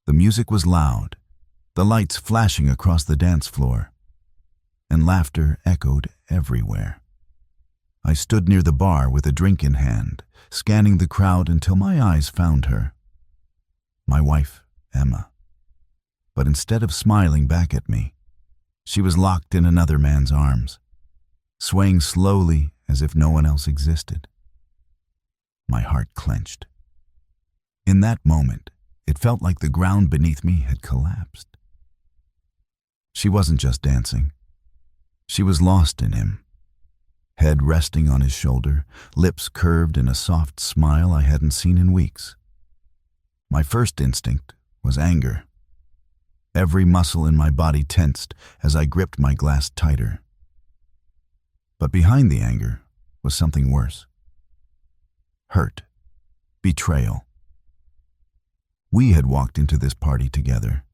The music was loud, the lights flashing across the dance floor, and laughter echoed everywhere. I stood near the bar with a drink in hand, scanning the crowd until my eyes found her. My wife, Emma. But instead of smiling back at me, she was locked in another man's arms, swaying slowly as if no one else existed. My heart clenched. In that moment, it felt like the ground beneath me had collapsed. She wasn't just dancing. She was lost in him. Head resting on his shoulder, lips curved in a soft smile I hadn't seen in weeks. My first instinct was anger. Every muscle in my body tensed as I gripped my glass tighter. But behind the anger was something worse. Hurt. Betrayal. We had walked into this party together.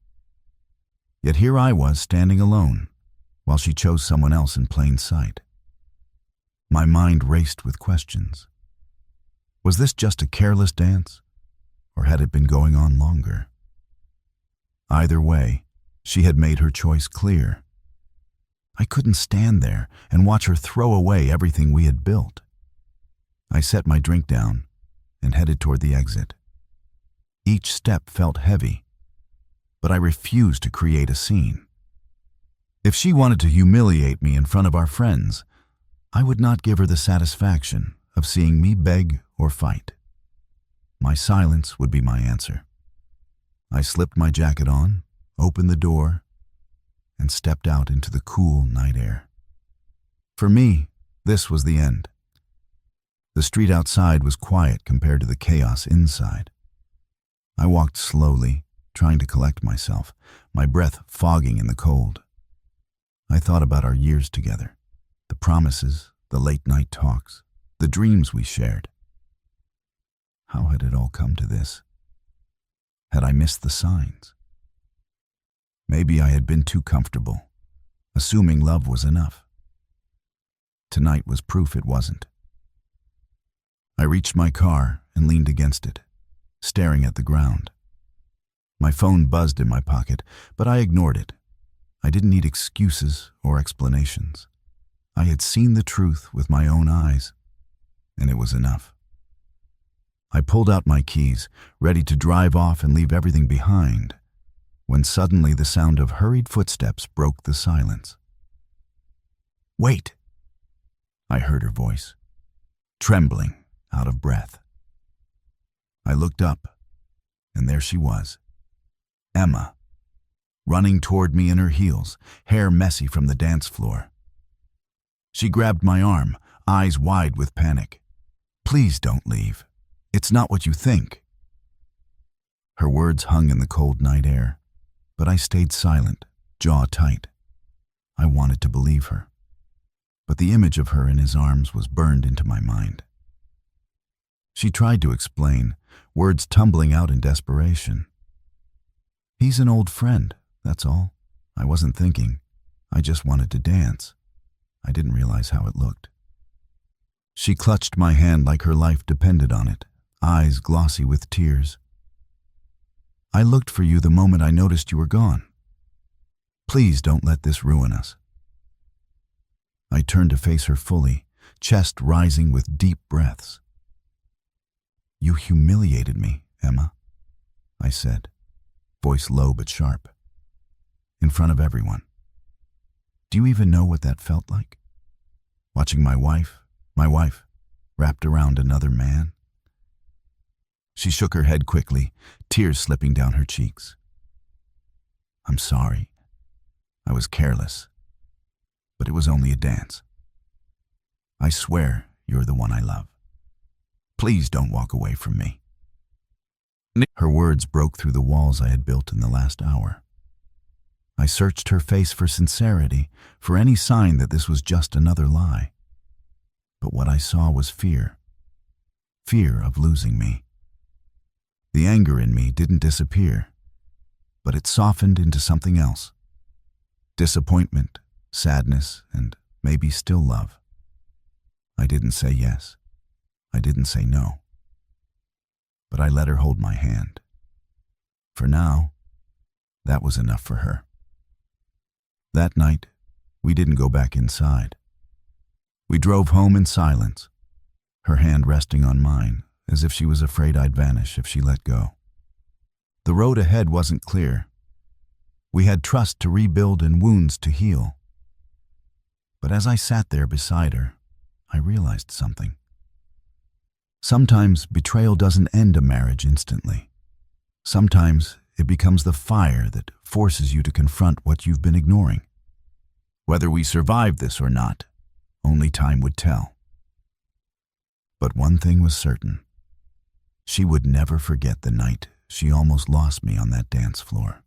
Yet here I was standing alone, while she chose someone else in plain sight. My mind raced with questions. Was this just a careless dance, or had it been going on longer? Either way, she had made her choice clear. I couldn't stand there and watch her throw away everything we had built. I set my drink down and headed toward the exit. Each step felt heavy, but I refused to create a scene. If she wanted to humiliate me in front of our friends, I would not give her the satisfaction of seeing me beg or fight. My silence would be my answer. I slipped my jacket on, opened the door, and stepped out into the cool night air. For me, this was the end. The street outside was quiet compared to the chaos inside. I walked slowly, trying to collect myself, my breath fogging in the cold. I thought about our years together, the promises, the late-night talks, the dreams we shared. How had it all come to this? Had I missed the signs? Maybe I had been too comfortable, assuming love was enough. Tonight was proof it wasn't. I reached my car and leaned against it, staring at the ground. My phone buzzed in my pocket, but I ignored it. I didn't need excuses or explanations. I had seen the truth with my own eyes, and it was enough. I pulled out my keys, ready to drive off and leave everything behind, when suddenly the sound of hurried footsteps broke the silence. "Wait!" I heard her voice, trembling, out of breath. I looked up, and there she was, Emma, running toward me in her heels, hair messy from the dance floor. She grabbed my arm, eyes wide with panic. "Please don't leave. It's not what you think." Her words hung in the cold night air, but I stayed silent, jaw tight. I wanted to believe her, but the image of her in his arms was burned into my mind. She tried to explain, words tumbling out in desperation. "He's an old friend, that's all. I wasn't thinking. I just wanted to dance. I didn't realize how it looked." She clutched my hand like her life depended on it, eyes glossy with tears. "I looked for you the moment I noticed you were gone. Please don't let this ruin us." I turned to face her fully, chest rising with deep breaths. "You humiliated me, Emma," I said, voice low but sharp, in front of everyone. "Do you even know what that felt like? Watching my wife, wrapped around another man?" She shook her head quickly, tears slipping down her cheeks. "I'm sorry. I was careless, but it was only a dance. I swear you're the one I love. Please don't walk away from me." Her words broke through the walls I had built in the last hour. I searched her face for sincerity, for any sign that this was just another lie. But what I saw was fear. Fear of losing me. The anger in me didn't disappear, but it softened into something else. Disappointment, sadness, and maybe still love. I didn't say yes. I didn't say no. But I let her hold my hand. For now, That was enough for her. That night, we didn't go back inside. We drove home in silence, her hand resting on mine, as if she was afraid I'd vanish if she let go. The road ahead wasn't clear. We had trust to rebuild and wounds to heal. But as I sat there beside her, I realized something. Sometimes betrayal doesn't end a marriage instantly. Sometimes it becomes the fire that forces you to confront what you've been ignoring. Whether we survived this or not, only time would tell. But one thing was certain. She would never forget the night she almost lost me on that dance floor.